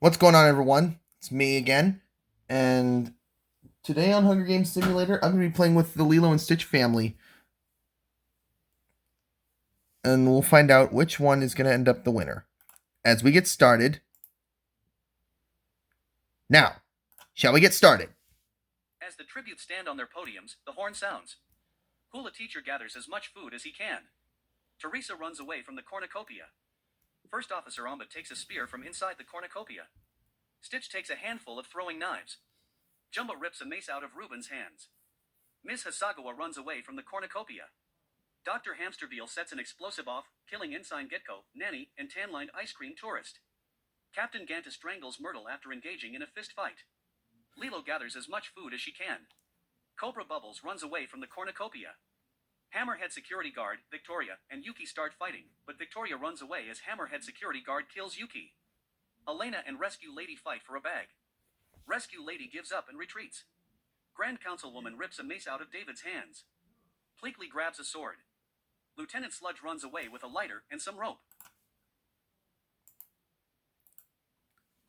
What's going on, everyone? It's me again, and today on Hunger Games Simulator, I'm going to be playing with the Lilo and Stitch family, and we'll find out which one is going to end up the winner. As we get started, now, shall we get started? As the tributes stand on their podiums, the horn sounds. Hula teacher gathers as much food as he can. Teresa runs away from the cornucopia. First Officer Amba takes a spear from inside the cornucopia. Stitch takes a handful of throwing knives. Jumbo rips a mace out of Reuben's hands. Miss Hasagawa runs away from the cornucopia. Dr. Hamsterville sets an explosive off, killing Ensign Getko, Nanny, and tan-lined ice cream tourist. Captain Ganta strangles Myrtle after engaging in a fist fight. Lilo gathers as much food as she can. Cobra Bubbles runs away from the cornucopia. Hammerhead security guard, Victoria, and Yuki start fighting, but Victoria runs away as Hammerhead security guard kills Yuki. Elena and Rescue Lady fight for a bag. Rescue Lady gives up and retreats. Grand Councilwoman rips a mace out of David's hands. Pleakley grabs a sword. Lieutenant Sludge runs away with a lighter and some rope.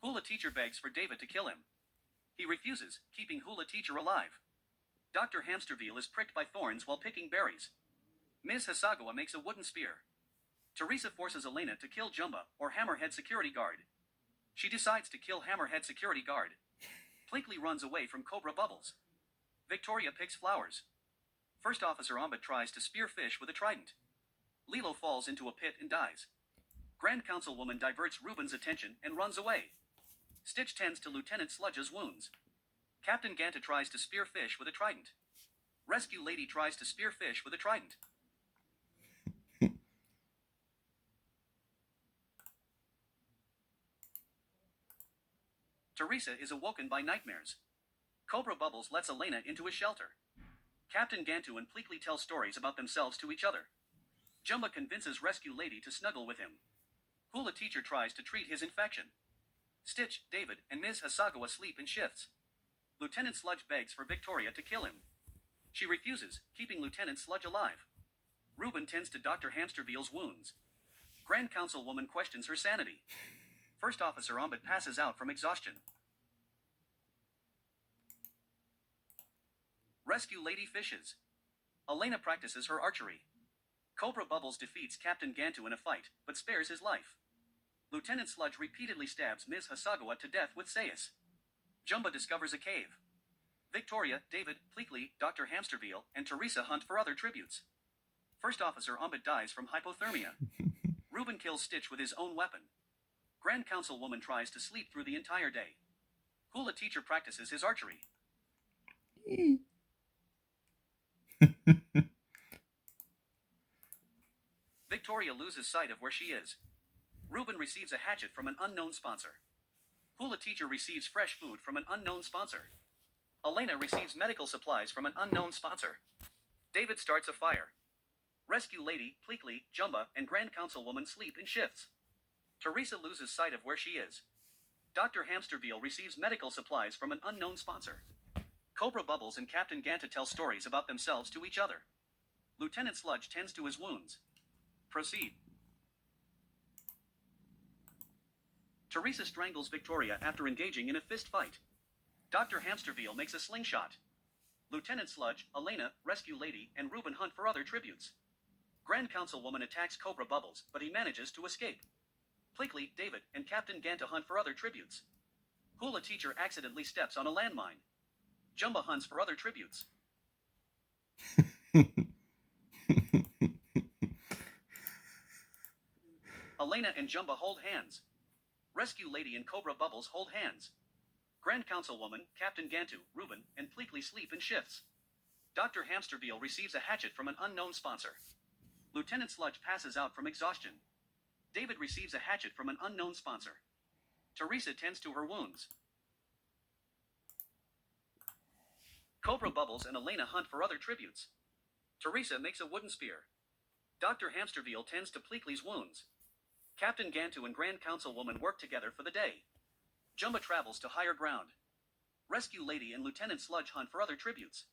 Hula teacher begs for David to kill him. He refuses, keeping Hula teacher alive. Dr. Hamsterville is pricked by thorns while picking berries. Ms. Hasagawa makes a wooden spear. Teresa forces Elena to kill Jumba, or Hammerhead security guard. She decides to kill Hammerhead security guard. Pleakley runs away from Cobra Bubbles. Victoria picks flowers. First Officer Amba tries to spear fish with a trident. Lilo falls into a pit and dies. Grand Councilwoman diverts Reuben's attention and runs away. Stitch tends to Lieutenant Sludge's wounds. Captain Ganta tries to spear fish with a trident. Rescue Lady tries to spear fish with a trident. Teresa is awoken by nightmares. Cobra Bubbles lets Elena into his shelter. Captain Gantu and Pleakley tell stories about themselves to each other. Jumba convinces Rescue Lady to snuggle with him. Hula teacher tries to treat his infection. Stitch, David, and Ms. Hasagawa sleep in shifts. Lieutenant Sludge begs for Victoria to kill him. She refuses, keeping Lieutenant Sludge alive. Reuben tends to Dr. Hamsterville's wounds. Grand Councilwoman questions her sanity. First Officer Ombud passes out from exhaustion. Rescue Lady fishes. Elena practices her archery. Cobra Bubbles defeats Captain Gantu in a fight, but spares his life. Lieutenant Sludge repeatedly stabs Ms. Hasagawa to death with sayus. Jumba discovers a cave. Victoria, David, Pleakley, Dr. Hamsterville, and Teresa hunt for other tributes. First Officer Umbud dies from hypothermia. Reuben kills Stitch with his own weapon. Grand Councilwoman tries to sleep through the entire day. Hula teacher practices his archery. Victoria loses sight of where she is. Reuben receives a hatchet from an unknown sponsor. Hula teacher receives fresh food from an unknown sponsor. Elena receives medical supplies from an unknown sponsor. David starts a fire. Rescue Lady, Pleakley, Jumba, and Grand Councilwoman sleep in shifts. Teresa loses sight of where she is. Dr. Hamsterville receives medical supplies from an unknown sponsor. Cobra Bubbles and Captain Ganta tell stories about themselves to each other. Lieutenant Sludge tends to his wounds. Proceed. Teresa strangles Victoria after engaging in a fist fight. Dr. Hamsterville makes a slingshot. Lieutenant Sludge, Elena, Rescue Lady, and Reuben hunt for other tributes. Grand Councilwoman attacks Cobra Bubbles, but he manages to escape. Pleakley, David, and Captain Ganta hunt for other tributes. Hula teacher accidentally steps on a landmine. Jumba hunts for other tributes. Elena and Jumba hold hands. Rescue Lady and Cobra Bubbles hold hands. Grand Councilwoman, Captain Gantu, Reuben, and Pleakley sleep in shifts. Dr. Hamsterville receives a hatchet from an unknown sponsor. Lieutenant Sludge passes out from exhaustion. David receives a hatchet from an unknown sponsor. Teresa tends to her wounds. Cobra Bubbles and Elena hunt for other tributes. Teresa makes a wooden spear. Dr. Hamsterville tends to Pleakley's wounds. Captain Gantu and Grand Councilwoman work together for the day. Jumba travels to higher ground. Rescue Lady and Lieutenant Sludge hunt for other tributes.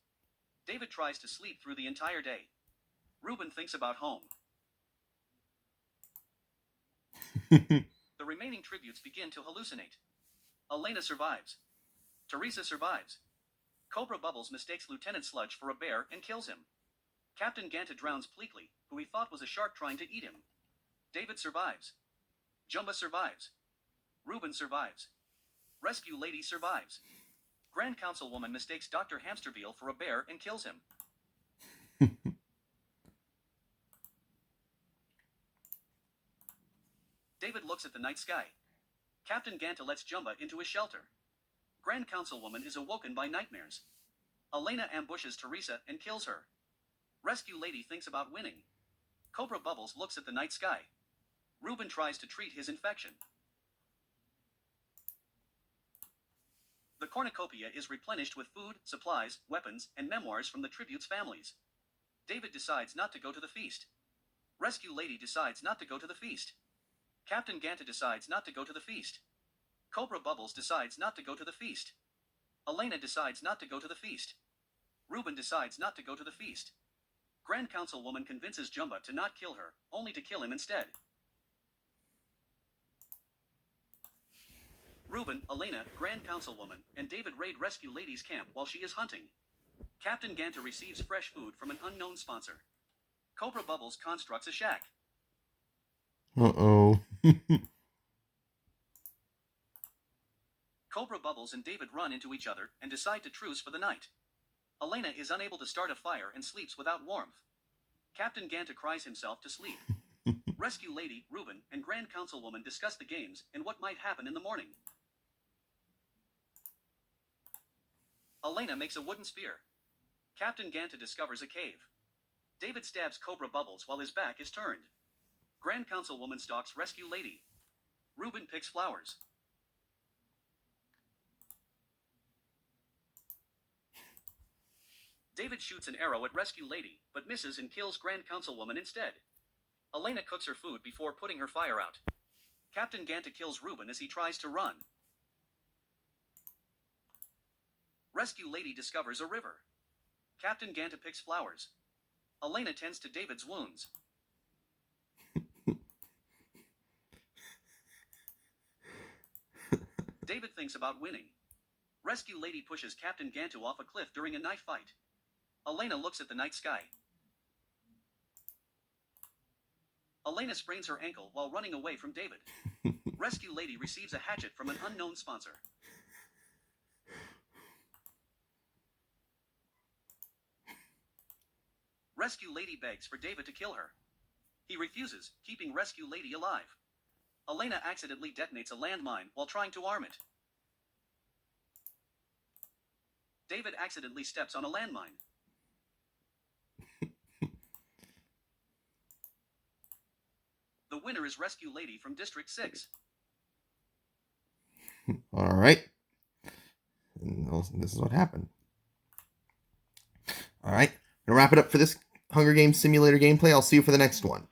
David tries to sleep through the entire day. Reuben thinks about home. The remaining tributes begin to hallucinate. Elena survives. Teresa survives. Cobra Bubbles mistakes Lieutenant Sludge for a bear and kills him. Captain Ganta drowns Pleakley, who he thought was a shark trying to eat him. David survives. Jumba survives. Reuben survives. Rescue Lady survives. Grand Councilwoman mistakes Dr. Hamsterveal for a bear and kills him. David looks at the night sky. Captain Ganta lets Jumba into his shelter. Grand Councilwoman is awoken by nightmares. Elena ambushes Teresa and kills her. Rescue Lady thinks about winning. Cobra Bubbles looks at the night sky. Reuben tries to treat his infection. The cornucopia is replenished with food, supplies, weapons, and memoirs from the tribute's families. David decides not to go to the feast. Rescue Lady decides not to go to the feast. Captain Ganta decides not to go to the feast. Cobra Bubbles decides not to go to the feast. Elena decides not to go to the feast. Reuben decides not to go to the feast. Grand Councilwoman convinces Jumba to not kill her, only to kill him instead. Reuben, Elena, Grand Councilwoman, and David raid Rescue Lady's camp while she is hunting. Captain Ganta receives fresh food from an unknown sponsor. Cobra Bubbles constructs a shack. Uh-oh. Cobra Bubbles and David run into each other and decide to truce for the night. Elena is unable to start a fire and sleeps without warmth. Captain Ganta cries himself to sleep. Rescue Lady, Reuben, and Grand Councilwoman discuss the games and what might happen in the morning. Elena makes a wooden spear. Captain Ganta discovers a cave. David stabs Cobra Bubbles while his back is turned. Grand Councilwoman stalks Rescue Lady. Reuben picks flowers. David shoots an arrow at Rescue Lady, but misses and kills Grand Councilwoman instead. Elena cooks her food before putting her fire out. Captain Ganta kills Reuben as he tries to run. Rescue Lady discovers a river. Captain Ganta picks flowers. Elena tends to David's wounds. David thinks about winning. Rescue Lady pushes Captain Ganta off a cliff during a knife fight. Elena looks at the night sky. Elena sprains her ankle while running away from David. Rescue Lady receives a hatchet from an unknown sponsor. Rescue Lady begs for David to kill her. He refuses, keeping Rescue Lady alive. Elena accidentally detonates a landmine while trying to arm it. David accidentally steps on a landmine. The winner is Rescue Lady from District 6. All right. And this is what happened. All right. I'm going to wrap it up for this Hunger Games Simulator gameplay. I'll see you for the next one.